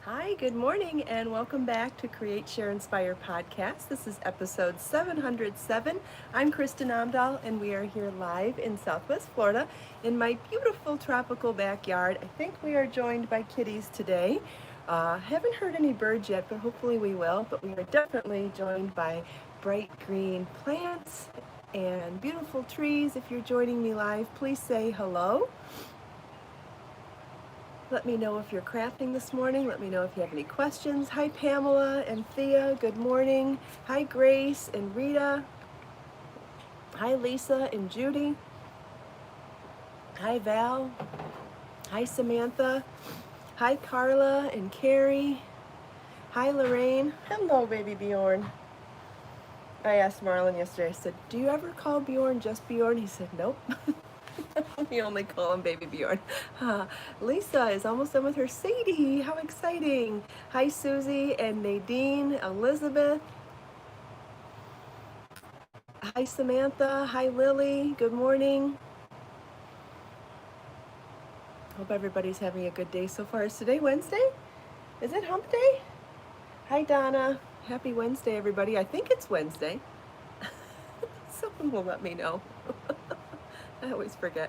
Hi, good morning, and welcome back to Create, Share, Inspire podcast. This is episode 707. I'm Kristin Omdahl, and we are here live in Southwest Florida in my beautiful tropical backyard. I think we are joined by kitties today. Haven't heard any birds yet, but hopefully we will. But we are definitely joined by bright green plants and beautiful trees. If you're joining me live, please say hello. Let me know if you're crafting this morning. Let me know if you have any questions. Hi, Pamela and Thea. Good morning. Hi, Grace and Rita. Hi, Lisa and Judy. Hi, Val. Hi, Samantha. Hi, Carla and Carrie. Hi, Lorraine. Hello, baby Bjorn. I asked Marlon yesterday, I said, do you ever call Bjorn just Bjorn? He said, nope. We only call him Baby Bjorn. Lisa is almost done with her Sadie. How exciting. Hi, Susie and Nadine, Elizabeth. Hi, Samantha. Hi, Lily. Good morning. Hope everybody's having a good day so far. Is today Wednesday? Is it hump day? Hi, Donna. Happy Wednesday, everybody. I think it's Wednesday. Someone will let me know. I always forget.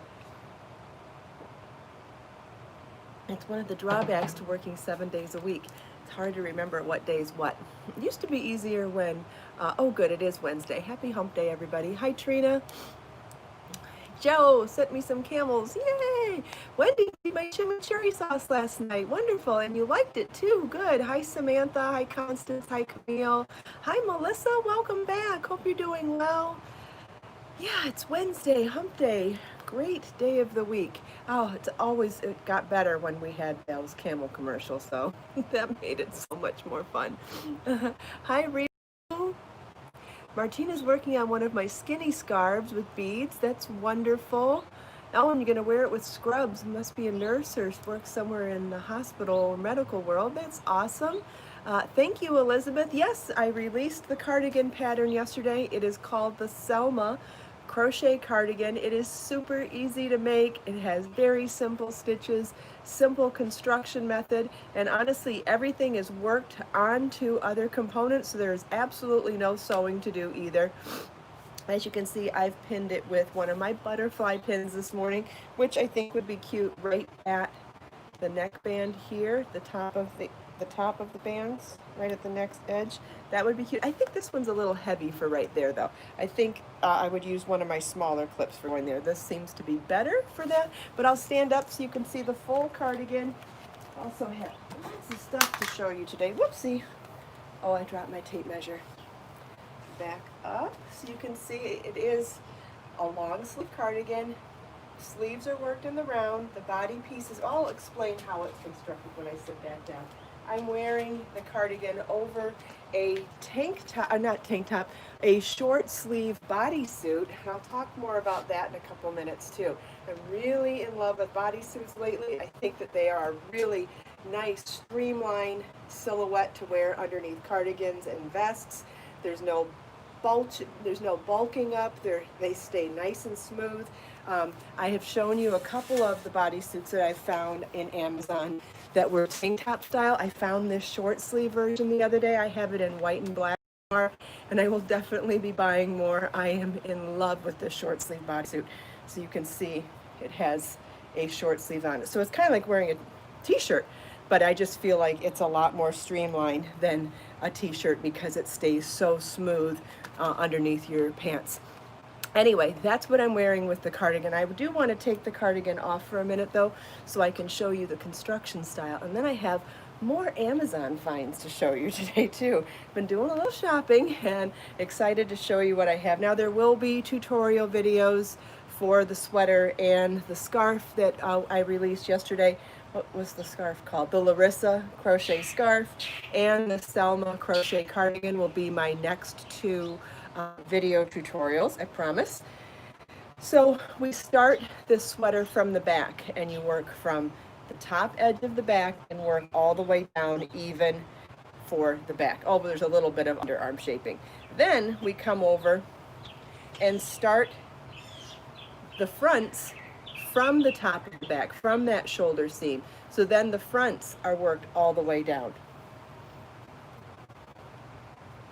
It's one of the drawbacks to working 7 days a week. It's hard to remember what day is what. It used to be easier when, oh good, it is Wednesday. Happy hump day, everybody. Hi, Trina. Joe sent me some camels. Yay! Wendy made my chimichurri sauce last night. Wonderful. And you liked it too. Good. Hi, Samantha. Hi, Constance. Hi, Camille. Hi, Melissa. Welcome back. Hope you're doing well. Yeah, it's Wednesday, hump day. Great day of the week. Oh, it got better when we had those camel commercials, so that made it so much more fun. Hi, Rita. Martina's working on one of my skinny scarves with beads. That's wonderful. Oh, and you're going to wear it with scrubs. You must be a nurse or work somewhere in the hospital or medical world. That's awesome. Thank you, Elizabeth. Yes, I released the cardigan pattern yesterday. It is called the Selma crochet cardigan. It is super easy to make. It has very simple stitches, simple construction method, and honestly, everything is worked onto other components, so there's absolutely no sewing to do either. As you can see, I've pinned it with one of my butterfly pins this morning, which I think would be cute right at the neckband here, the top of the bands, right at the next edge. That would be cute. I think this one's a little heavy for right there, though. I think I would use one of my smaller clips for going there. This seems to be better for that, but I'll stand up so you can see the full cardigan. Also have lots of stuff to show you today. Whoopsie. Oh, I dropped my tape measure. Back up so you can see it is a long sleeve cardigan. Sleeves are worked in the round. The body pieces, I'll explain how it's constructed when I sit back down. I'm wearing the cardigan over a a short sleeve bodysuit. I'll talk more about that in a couple minutes too. I'm really in love with bodysuits lately. I think that they are a really nice streamlined silhouette to wear underneath cardigans and vests. There's no bulking up. They stay nice and smooth. I have shown you a couple of the bodysuits that I found in Amazon that were tank top style. I found this short sleeve version the other day. I have it in white and black, and I will definitely be buying more. I am in love with this short sleeve bodysuit. So you can see it has a short sleeve on it. So it's kind of like wearing a t-shirt, but I just feel like it's a lot more streamlined than a t-shirt because it stays so smooth underneath your pants. Anyway, that's what I'm wearing with the cardigan. I do want to take the cardigan off for a minute though, so I can show you the construction style. And then I have more Amazon finds to show you today too. Been doing a little shopping and excited to show you what I have. Now there will be tutorial videos for the sweater and the scarf that I released yesterday. What was the scarf called? The Larissa crochet scarf and the Selma crochet cardigan will be my next two video tutorials, I promise. So we start this sweater from the back, and you work from the top edge of the back and work all the way down even for the back. Oh, but there's a little bit of underarm shaping. Then we come over and start the fronts from the top of the back, from that shoulder seam. So then the fronts are worked all the way down.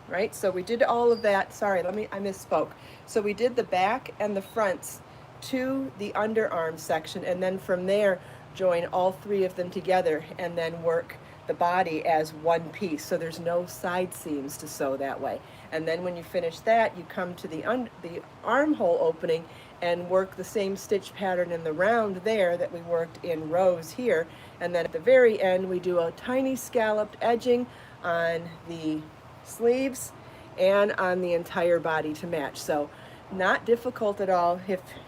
Right? So we did all of that. Sorry, I misspoke. So we did the back and the fronts to the underarm section, and then from there join all three of them together and then work the body as one piece. So there's no side seams to sew that way. And then when you finish that, you come to the armhole opening and work the same stitch pattern in the round there that we worked in rows here. And then at the very end, we do a tiny scalloped edging on the sleeves and on the entire body to match. So not difficult at all.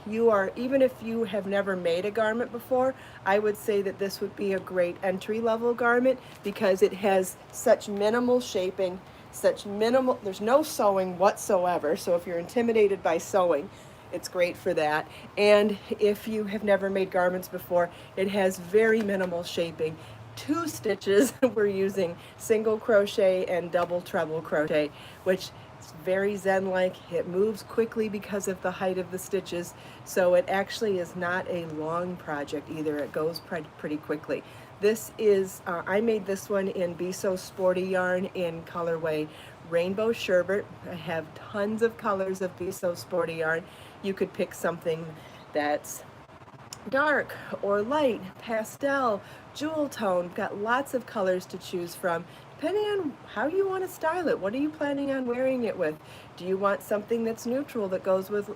Even if you have never made a garment before, I would say that this would be a great entry-level garment because it has such minimal shaping, there's no sewing whatsoever. So if you're intimidated by sewing, it's great for that. And if you have never made garments before, it has very minimal shaping. 2 stitches. We're using single crochet and double treble crochet, which is very zen-like. It moves quickly because of the height of the stitches, so it actually is not a long project either. It goes pretty quickly. This is, I made this one in Be So Sporty yarn in colorway Rainbow Sherbet. I have tons of colors of Be So Sporty yarn. You could pick something that's dark or light, pastel, jewel tone. Got lots of colors to choose from depending on how you want to style it. What are you planning on wearing it with? Do you want something that's neutral that goes with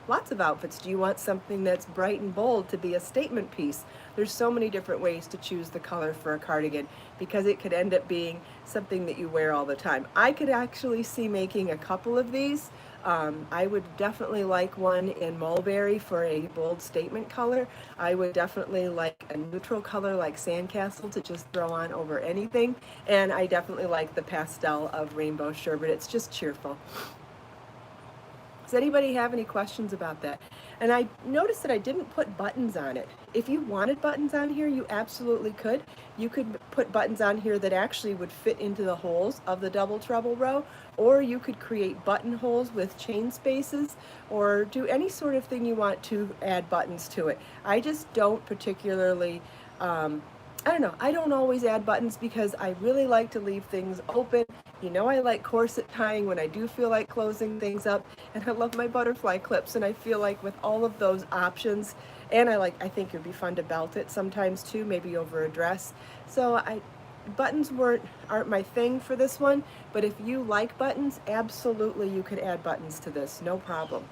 lots of outfits? Do you want something that's bright and bold to be a statement piece? There's so many different ways to choose the color for a cardigan because it could end up being something that you wear all the time. I could actually see making a couple of these. I would definitely like one in mulberry for a bold statement color. I would definitely like a neutral color like sandcastle to just throw on over anything. And I definitely like the pastel of Rainbow Sherbet. It's just cheerful. Does anybody have any questions about that? And I noticed that I didn't put buttons on it. If you wanted buttons on here, you absolutely could. You could put buttons on here that actually would fit into the holes of the double treble row, or you could create buttonholes with chain spaces, or do any sort of thing you want to add buttons to it. I just don't particularly, I don't know, I don't always add buttons because I really like to leave things open. You know, I like corset tying when I do feel like closing things up, and I love my butterfly clips, and I feel like with all of those options, and I think it'd be fun to belt it sometimes too, maybe over a dress. So buttons aren't my thing for this one, but if you like buttons, absolutely you could add buttons to this, no problem.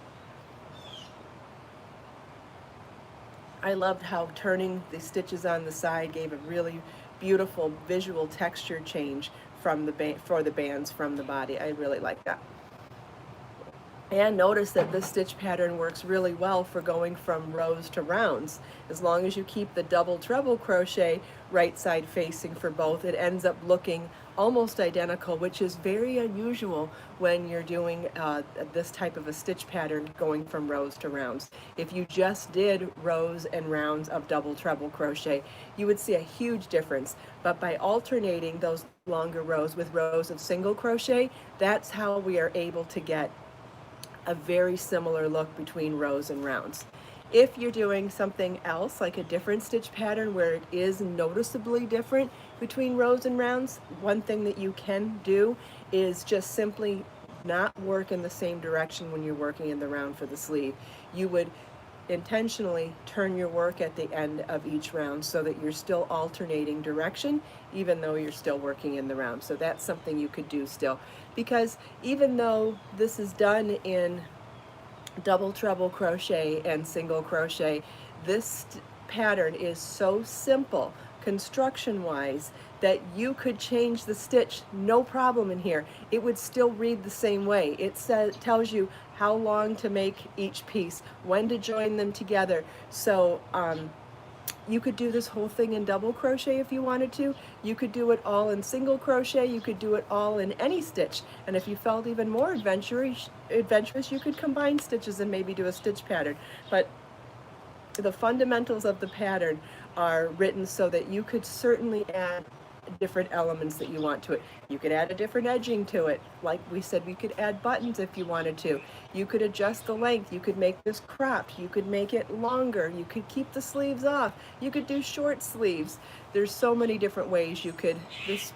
I loved how turning the stitches on the side gave a really beautiful visual texture change from for the bands from the body. I really like that. And notice that this stitch pattern works really well for going from rows to rounds. As long as you keep the double treble crochet right side facing for both, it ends up looking almost identical, which is very unusual when you're doing this type of a stitch pattern going from rows to rounds. If you just did rows and rounds of double treble crochet, you would see a huge difference. But by alternating those longer rows with rows of single crochet, that's how we are able to get a very similar look between rows and rounds. If you're doing something else, like a different stitch pattern where it is noticeably different between rows and rounds, one thing that you can do is just simply not work in the same direction when you're working in the round for the sleeve. You would intentionally turn your work at the end of each round so that you're still alternating direction even though you're still working in the round. So that's something you could do still, because even though this is done in double treble crochet and single crochet, this pattern is so simple construction wise that you could change the stitch no problem in here. It would still read the same way. It tells you how long to make each piece, when to join them together. So you could do this whole thing in double crochet if you wanted to. You could do it all in single crochet. You could do it all in any stitch. And if you felt even more adventurous, you could combine stitches and maybe do a stitch pattern. But the fundamentals of the pattern are written so that you could certainly add different elements that you want to it. You could add a different edging to it. Like we said, we could add buttons if you wanted to. You could adjust the length. You could make this cropped. You could make it longer. You could keep the sleeves off. You could do short sleeves. There's so many different ways you could, this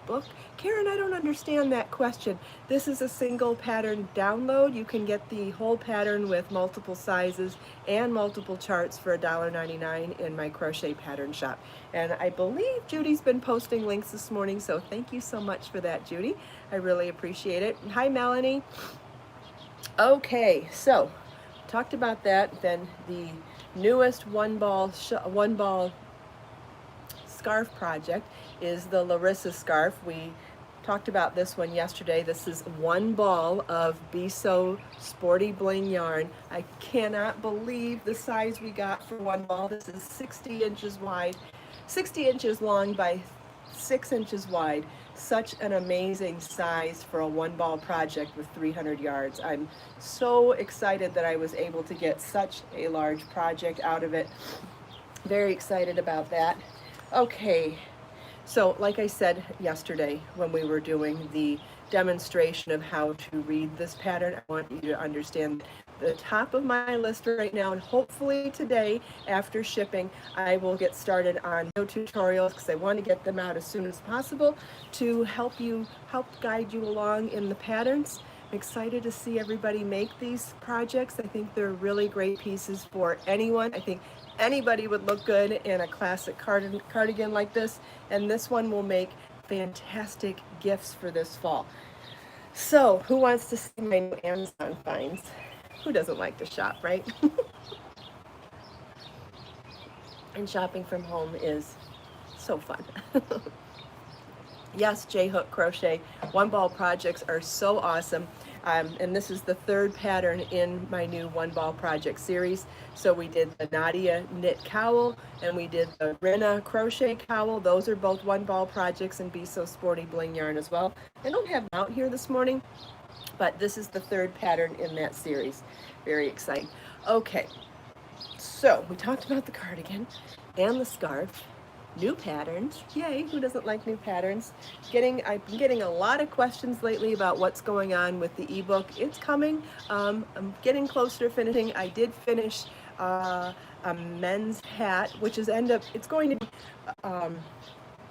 book. Karen, I don't understand that question. This is a single pattern download. You can get the whole pattern with multiple sizes and multiple charts for $1.99 in my crochet pattern shop. And I believe Judy's been posting links this morning, so thank you so much for that, Judy. I really appreciate it. Hi, Melanie. Okay, so talked about that. Then the newest one ball scarf project is the Larissa scarf. We talked about this one yesterday. This is one ball of Be So Sporty Bling yarn. I cannot believe the size we got for one ball. This is 60 inches wide, 60 inches long by 6 inches wide. Such an amazing size for a one ball project with 300 yards. I'm so excited that I was able to get such a large project out of it. Very excited about that. Okay, so like I said yesterday when we were doing the demonstration of how to read this pattern, I want you to understand the top of my list right now, and hopefully today after shipping I will get started on no tutorials because I want to get them out as soon as possible to help guide you along in the patterns. I'm excited to see everybody make these projects. I think they're really great pieces for anyone. I think anybody would look good in a classic cardigan like this, and this one will make fantastic gifts for this fall. So who wants to see my new Amazon finds? Who doesn't like to shop, right? And shopping from home is so fun. Yes, J-hook crochet one ball projects are so awesome. And this is the third pattern in my new one ball project series. So we did the Nadia knit cowl and we did the Rinna crochet cowl. Those are both one ball projects and Be So Sporty Bling yarn as well. I don't have them out here this morning, but this is the third pattern in that series. Very exciting. Okay, so we talked about the cardigan and the scarf. New patterns, yay, who doesn't like new patterns? I've been getting a lot of questions lately about what's going on with the ebook. It's coming. I'm getting closer to finishing. I did finish a men's hat, which is it's going to be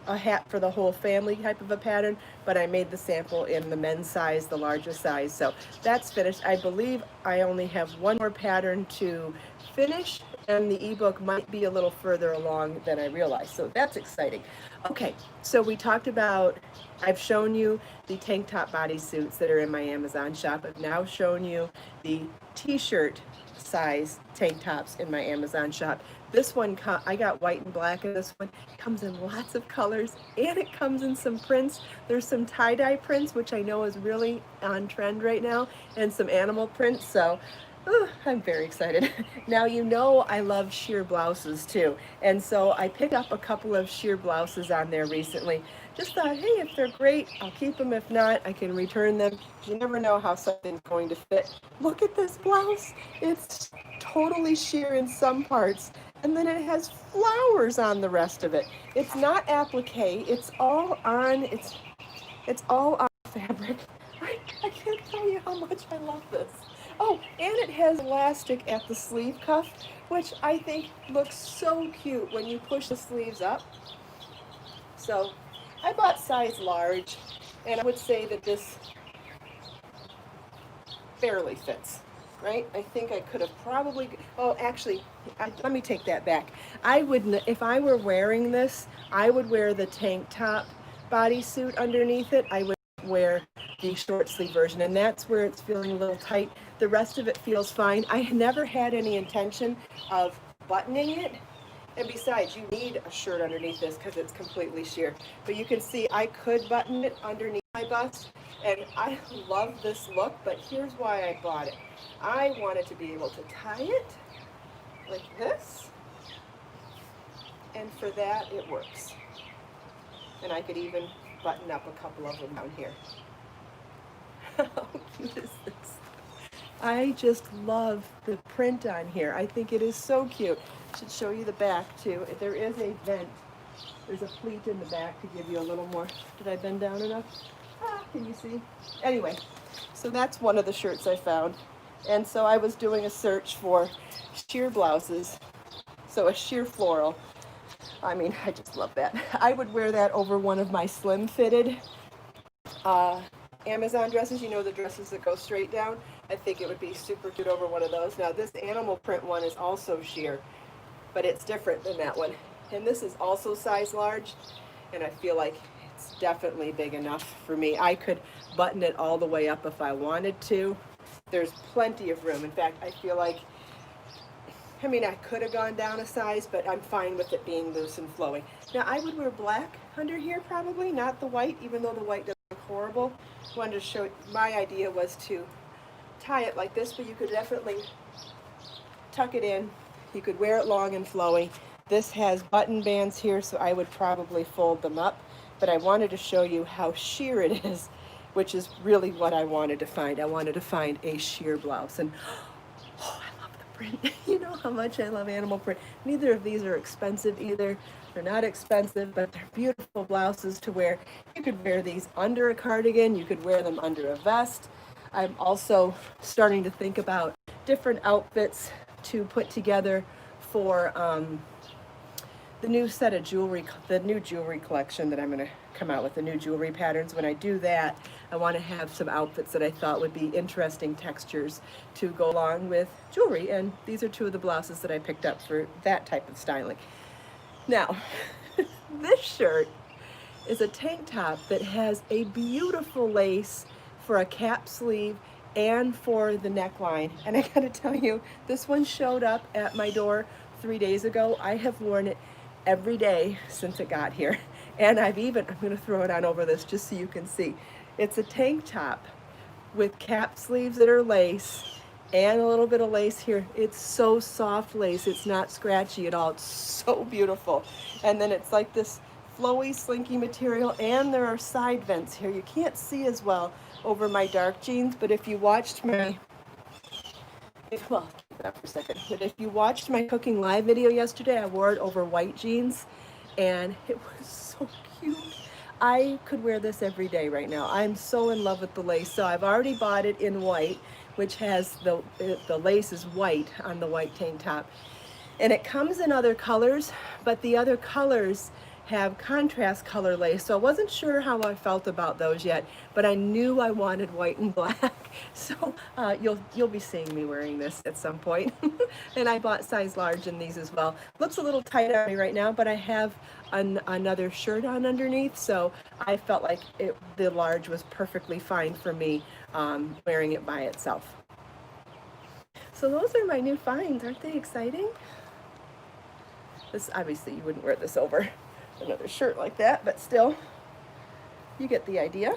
a hat for the whole family type of a pattern, but I made the sample in the men's size, the larger size, so that's finished. I believe I only have one more pattern to finish, and the ebook might be a little further along than I realized, so that's exciting. Okay, so we talked about, I've shown you the tank top bodysuits that are in my Amazon shop. I've now shown you the t-shirt size tank tops in my Amazon shop. This one, I got white and black in this one. It comes in lots of colors and it comes in some prints. There's some tie-dye prints, which I know is really on trend right now, and some animal prints, so I'm very excited. Now you know I love sheer blouses too, and so I picked up a couple of sheer blouses on there recently. Just thought, hey, if they're great, I'll keep them. If not, I can return them. You never know how something's going to fit. Look at this blouse. It's totally sheer in some parts, and then it has flowers on the rest of it. It's not applique. It's all on. It's all on fabric. I can't tell you how much I love this. Oh, and it has elastic at the sleeve cuff, which I think looks so cute when you push the sleeves up. So I bought size large, and I would say that this barely fits, right? I think I could have probably, oh, actually, let me take that back. I would, if I were wearing this, I would wear the tank top bodysuit underneath it. I would wear the short sleeve version, and that's where it's feeling a little tight. The rest of it feels fine. I never had any intention of buttoning it, and besides, you need a shirt underneath this because it's completely sheer. But you can see I could button it underneath my bust, and I love this look, but here's why I bought it. I wanted to be able to tie it like this, and for that it works. And I could even button up a couple of them down here. How cute is this? I just love the print on here. I think it is so cute. I should show you the back too. There is a vent There's a pleat in the back to give you a little more. Did I bend down enough? Can you see? Anyway, so that's one of the shirts I found. And so I was doing a search for sheer blouses. So a sheer floral. I mean, I just love that. I would wear that over one of my slim fitted Amazon dresses, you know, the dresses that go straight down. I think it would be super cute over one of those. Now this animal print one is also sheer, but it's different than that one. And this is also size large, and I feel like it's definitely big enough for me. I could button it all the way up if I wanted to. There's plenty of room. In fact, I feel like, I mean, I could have gone down a size, but I'm fine with it being loose and flowy. Now I would wear black under here probably, not the white, even though the white doesn't look horrible. I wanted to show, my idea was to tie it like this, but you could definitely tuck it in. You could wear it long and flowy. This has button bands here, so I would probably fold them up, but I wanted to show you how sheer it is, which is really what I wanted to find. I wanted to find a sheer blouse, and oh, I love the print. You know how much I love animal print. Neither of these are expensive either. They're not expensive, but they're beautiful blouses to wear. You could wear these under a cardigan. You could wear them under a vest. I'm also starting to think about different outfits to put together for the new set of jewelry, the new jewelry collection that I'm going to come out with, the new jewelry patterns. When I do that, I want to have some outfits that I thought would be interesting textures to go along with jewelry. And these are two of the blouses that I picked up for that type of styling. Now, this shirt is a tank top that has a beautiful lace for a cap sleeve and for the neckline. And I gotta tell you, this one showed up at my door 3 days ago. I have worn it every day since it got here. And I'm gonna throw it on over this just so you can see. It's a tank top with cap sleeves that are lace and a little bit of lace here. It's so soft lace. It's not scratchy at all. It's so beautiful. And then it's like this flowy, slinky material, and there are side vents here. You can't see as well over my dark jeans, but if you watched my, well, keep it up for a second, but if you watched my cooking live video yesterday, I wore it over white jeans, and it was so cute. I could wear this every day right now. I'm so in love with the lace. So I've already bought it in white, which has the lace is white on the white tank top. And it comes in other colors, but the other colors have contrast color lace. So I wasn't sure how I felt about those yet, but I knew I wanted white and black. So you'll be seeing me wearing this at some point. And I bought size large in these as well. Looks a little tight on me right now, but I have another shirt on underneath, so I felt like the large was perfectly fine for me wearing it by itself. So those are my new finds. Aren't they exciting? This, obviously you wouldn't wear this over another shirt like that, but still, you get the idea.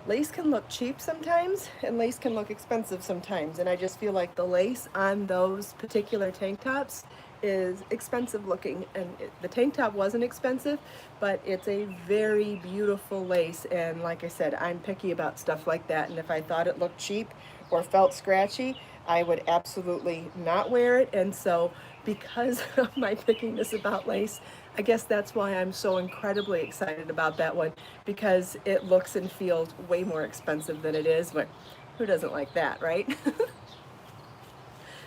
Lace can look cheap sometimes, and lace can look expensive sometimes, and I just feel like the lace on those particular tank tops is expensive looking, and the tank top wasn't expensive, but it's a very beautiful lace, and like I said, I'm picky about stuff like that, and if I thought it looked cheap or felt scratchy, I would absolutely not wear it. And so because of my pickiness about lace, I guess that's why I'm so incredibly excited about that one, because it looks and feels way more expensive than it is, but who doesn't like that, right?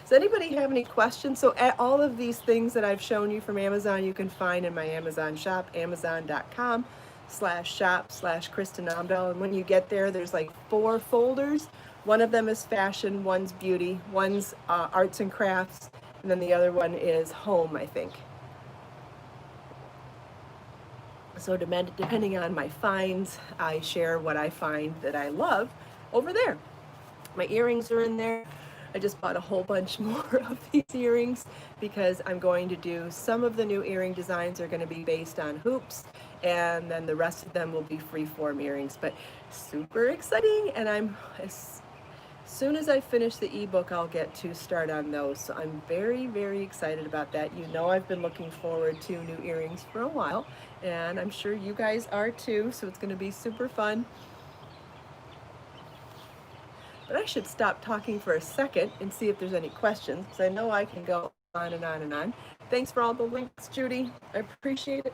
Does anybody have any questions? So all of these things that I've shown you from Amazon, you can find in my Amazon shop, amazon.com/shop/Kristin Omdahl. And when you get there, there's like 4 folders. One of them is fashion, one's beauty, one's arts and crafts, and then the other one is home, I think. So depending on my finds, I share what I find that I love over there. My earrings are in there. I just bought a whole bunch more of these earrings because I'm going to do some of the new earring designs are going to be based on hoops, and then the rest of them will be free-form earrings, but super exciting. And as soon as I finish the ebook, I'll get to start on those. So I'm very, very excited about that. You know, I've been looking forward to new earrings for a while, and I'm sure you guys are too, so it's going to be super fun. But I should stop talking for a second and see if there's any questions, because I know I can go on and on and on. Thanks for all the links, Judy. I appreciate it.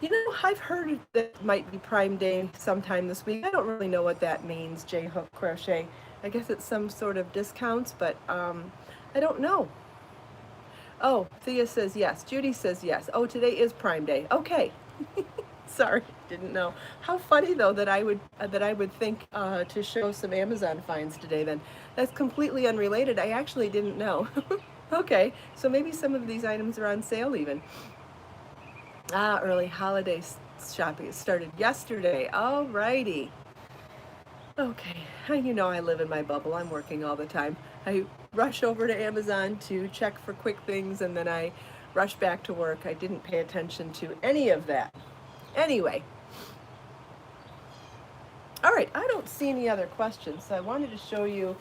You know, I've heard that it might be Prime Day sometime this week. I don't really know what that means, J-hook crochet. I guess it's some sort of discounts, but I don't know. Oh, Thea says yes. Judy says yes. Oh, today is Prime Day. Okay. Sorry, didn't know. How funny though that I would think to show some Amazon finds today. Then that's completely unrelated. I actually didn't know. Okay, so maybe some of these items are on sale even. Early holiday shopping started yesterday. All righty. Okay, you know I live in my bubble. I'm working all the time. I rush over to Amazon to check for quick things and then I rush back to work. I didn't pay attention to any of that. Anyway, all right, I don't see any other questions, so I wanted to show you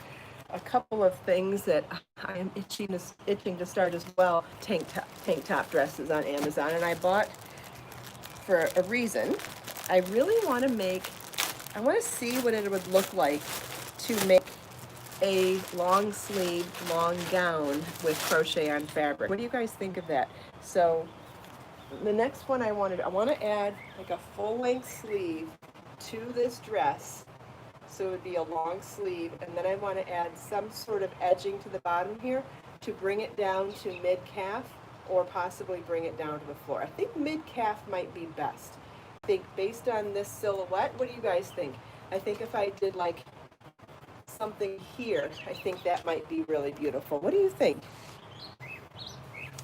a couple of things that I am itching to start as well. Tank top dresses on Amazon, and I bought for a reason. I really want to see what it would look like to make a long sleeve, long gown with crochet on fabric. What do you guys think of that? So the next one I want to add like a full length sleeve to this dress. So it would be a long sleeve, and then I want to add some sort of edging to the bottom here to bring it down to mid-calf or possibly bring it down to the floor. I think mid-calf might be best. I think based on this silhouette, what do you guys think? I think if I did like something here, I think that might be really beautiful. What do you think?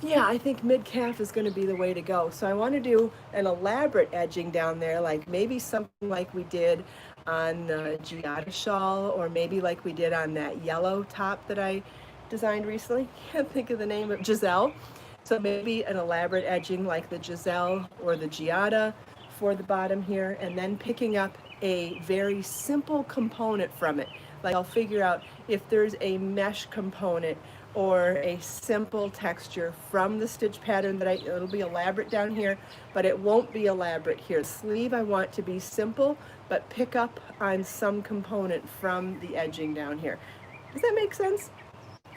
Yeah, I think mid-calf is going to be the way to go. So I want to do an elaborate edging down there, like maybe something like we did on the Giada shawl, or maybe like we did on that yellow top that I designed recently. Can't think of the name of Giselle. So maybe an elaborate edging like the Giselle or the Giada for the bottom here, and then picking up a very simple component from it. Like I'll figure out if there's a mesh component or a simple texture from the stitch pattern that it'll be elaborate down here, but it won't be elaborate here. The sleeve I want to be simple, but pick up on some component from the edging down here. Does that make sense?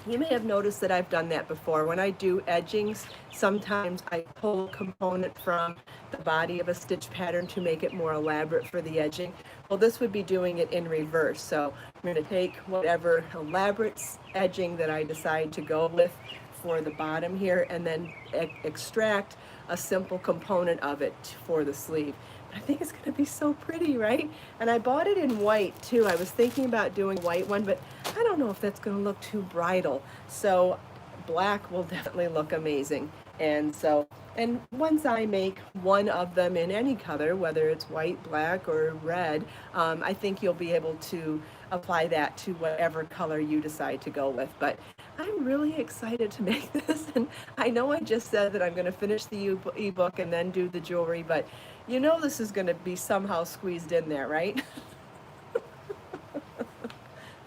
You may have noticed that I've done that before. When I do edgings, sometimes I pull a component from the body of a stitch pattern to make it more elaborate for the edging. Well, this would be doing it in reverse. So I'm going to take whatever elaborate edging that I decide to go with for the bottom here and then extract a simple component of it for the sleeve. I think it's going to be so pretty, right? And I bought it in white too. I was thinking about doing a white one, but I don't know if that's going to look too bridal. So black will definitely look amazing. And once I make one of them in any color, whether it's white, black, or red, I think you'll be able to apply that to whatever color you decide to go with. But I'm really excited to make this. And I know I just said that I'm going to finish the ebook and then do the jewelry, but you know this is going to be somehow squeezed in there, right?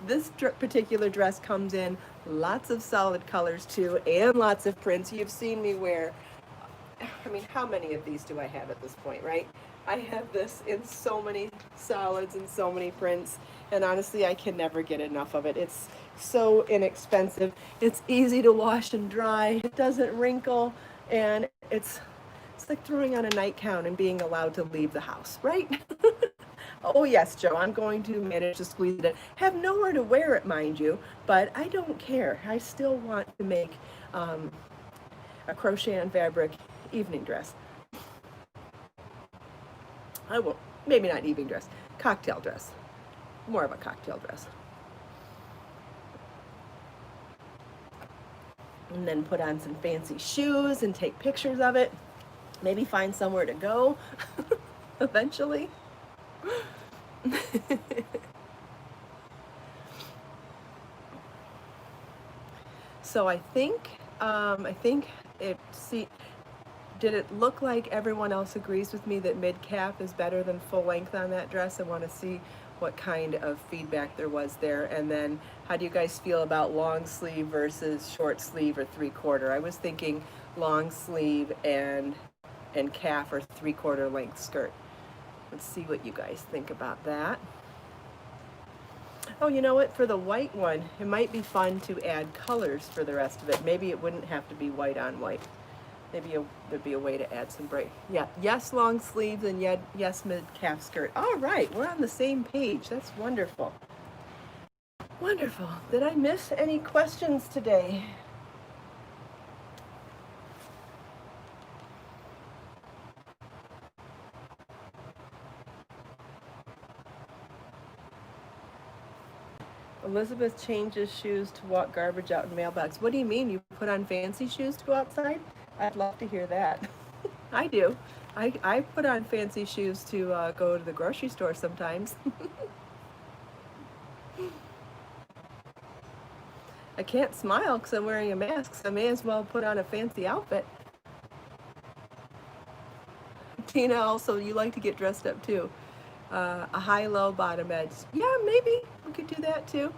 This particular dress comes in lots of solid colors too, and lots of prints. You've seen me wear, I mean, how many of these do I have at this point, right? I have this in so many solids and so many prints, and honestly, I can never get enough of it. It's so inexpensive. It's easy to wash and dry. It doesn't wrinkle, and it's like throwing on a nightgown and being allowed to leave the house, right? Oh yes, Joe, I'm going to manage to squeeze it in. Have nowhere to wear it, mind you, but I don't care. I still want to make a crochet on fabric evening dress. I won't, maybe not evening dress, cocktail dress. More of a cocktail dress. And then put on some fancy shoes and take pictures of it. Maybe find somewhere to go eventually. So I think did it look like everyone else agrees with me that mid-calf is better than full length on that dress? I want to see what kind of feedback there was there. And then how do you guys feel about long sleeve versus short sleeve or 3/4? I was thinking long sleeve and calf or 3/4 length skirt. Let's see what you guys think about that. Oh, you know what? For the white one, it might be fun to add colors for the rest of it. Maybe it wouldn't have to be white on white. Maybe there'd be a way to add some bright. Yeah, yes, long sleeves and yet yes, mid-calf skirt. All right, we're on the same page. That's wonderful. Wonderful. Did I miss any questions today? Elizabeth changes shoes to walk garbage out in mailbox. What do you mean? You put on fancy shoes to go outside? I'd love to hear that. I do. I put on fancy shoes to go to the grocery store sometimes. I can't smile because I'm wearing a mask, so I may as well put on a fancy outfit. Tina, also, you like to get dressed up too. A high-low bottom edge. Yeah, maybe we could do that too.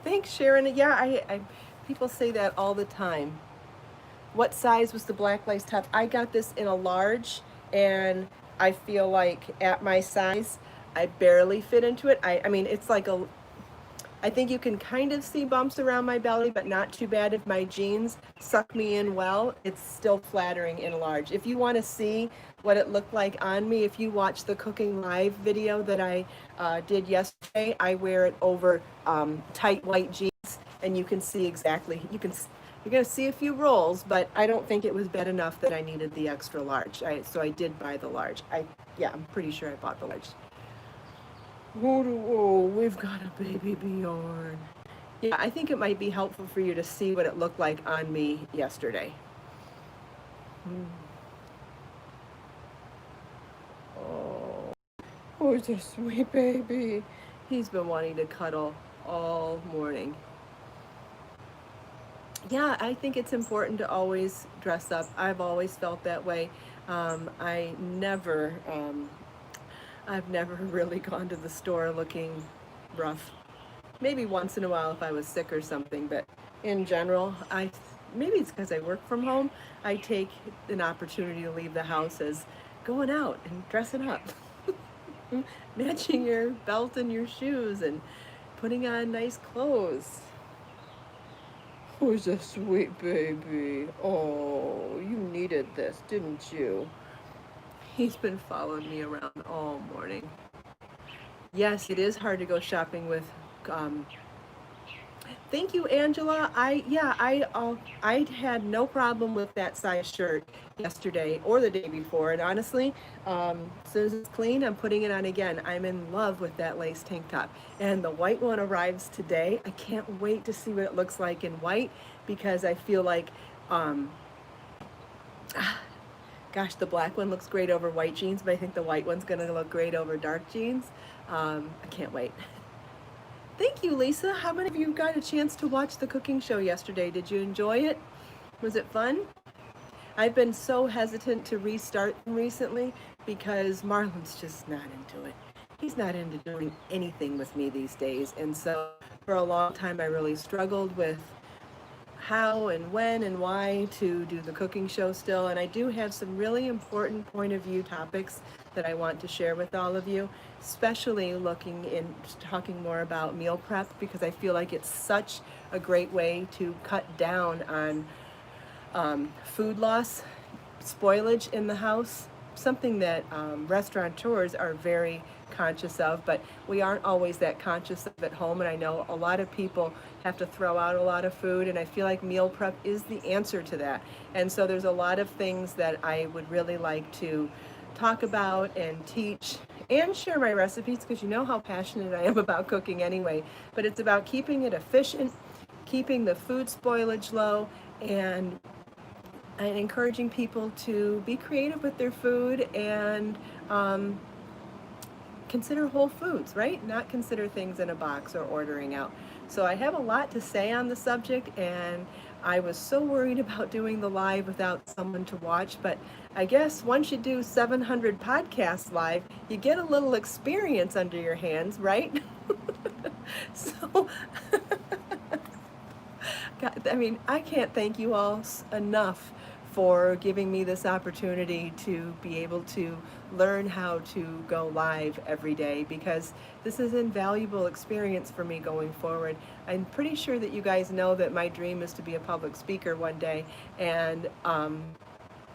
Thanks, Sharon. Yeah, people say that all the time. What size was the black lace top? I got this in a large, and I feel like at my size, I barely fit into it. I mean, it's like I think you can kind of see bumps around my belly, but not too bad. If my jeans suck me in well, it's still flattering in a large. If you want to see what it looked like on me, if you watch the cooking live video that I did yesterday, I wear it over tight white jeans, and you can see exactly, you're going to see a few rolls, but I don't think it was bad enough that I needed the extra large. So I did buy the large. Yeah, I'm pretty sure I bought the large. Oh, we've got a baby Bjorn. Yeah, I think it might be helpful for you to see what it looked like on me yesterday. Oh, he's a sweet baby. He's been wanting to cuddle all morning. Yeah, I think it's important to always dress up. I've always felt that way. I've never really gone to the store looking rough. Maybe once in a while if I was sick or something, but in general, maybe it's because I work from home, I take an opportunity to leave the house as going out and dressing up. Matching your belt and your shoes and putting on nice clothes. Who's a sweet baby? Oh, you needed this, didn't you? He's been following me around all morning. Yes, it is hard to go shopping with. Thank you, Angela. I had no problem with that size shirt yesterday or the day before, and honestly, as soon as it's clean, I'm putting it on again. I'm in love with that lace tank top, and the white one arrives today. I can't wait to see what it looks like in white because I feel like, gosh, the black one looks great over white jeans, but I think the white one's gonna look great over dark jeans. I can't wait. Thank you, Lisa. How many of you got a chance to watch the cooking show yesterday? Did you enjoy it? Was it fun? I've been so hesitant to restart them recently because Marlon's just not into it. He's not into doing anything with me these days. And so for a long time, I really struggled with how and when and why to do the cooking show still. And I do have some really important point of view topics that I want to share with all of you, especially talking more about meal prep, because I feel like it's such a great way to cut down on food loss, spoilage in the house, something that restaurateurs are very conscious of, but we aren't always that conscious of at home. And I know a lot of people have to throw out a lot of food, and I feel like meal prep is the answer to that. And so there's a lot of things that I would really like to talk about and teach and share my recipes, because you know how passionate I am about cooking anyway. But it's about keeping it efficient, keeping the food spoilage low, and encouraging people to be creative with their food and consider whole foods, right? Not consider things in a box or ordering out. So I have a lot to say on the subject, and I was so worried about doing the live without someone to watch, but I guess once you do 700 podcasts live, you get a little experience under your hands, right? So, God, I mean, I can't thank you all enough for giving me this opportunity to be able to learn how to go live every day, because this is an invaluable experience for me going forward. I'm pretty sure that you guys know that my dream is to be a public speaker one day, and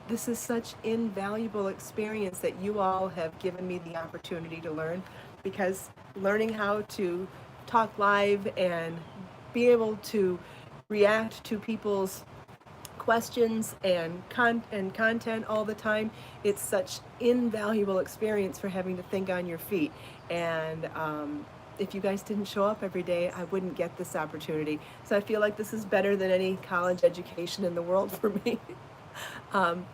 this is such invaluable experience that you all have given me the opportunity to learn, because learning how to talk live and be able to react to people's questions and content all the time, it's such invaluable experience for having to think on your feet. And if you guys didn't show up every day, I wouldn't get this opportunity. So I feel like this is better than any college education in the world for me.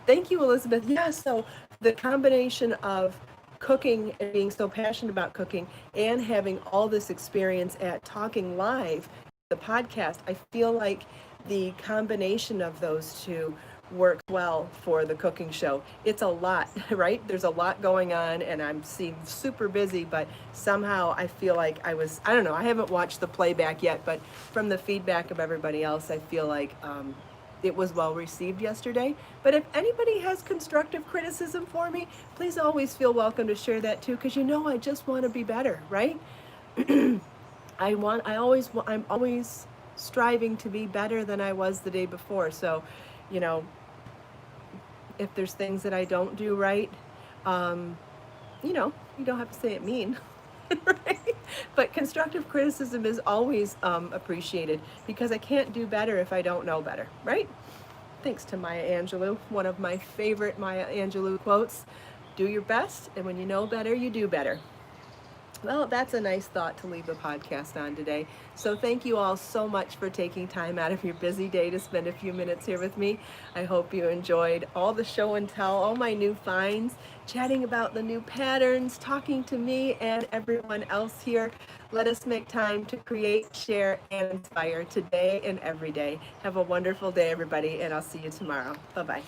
Thank you, Elizabeth. Yeah, so the combination of cooking and being so passionate about cooking and having all this experience at talking live, the podcast, I feel like the combination of those two works well for the cooking show. It's a lot, right? There's a lot going on, and I'm super busy, but somehow I feel like I don't know, I haven't watched the playback yet, but from the feedback of everybody else, I feel like it was well received yesterday. But if anybody has constructive criticism for me, please always feel welcome to share that too, because I just want to be better, right? I'm always striving to be better than I was the day before. So, if there's things that I don't do right, you don't have to say it mean, right? But constructive criticism is always appreciated, because I can't do better if I don't know better, right? Thanks to Maya Angelou, one of my favorite Maya Angelou quotes: do your best, and when you know better, you do better. Well, that's a nice thought to leave the podcast on today. So thank you all so much for taking time out of your busy day to spend a few minutes here with me. I hope you enjoyed all the show and tell, all my new finds, chatting about the new patterns, talking to me and everyone else here. Let us make time to create, share, and inspire today and every day. Have a wonderful day, everybody, and I'll see you tomorrow. Bye-bye.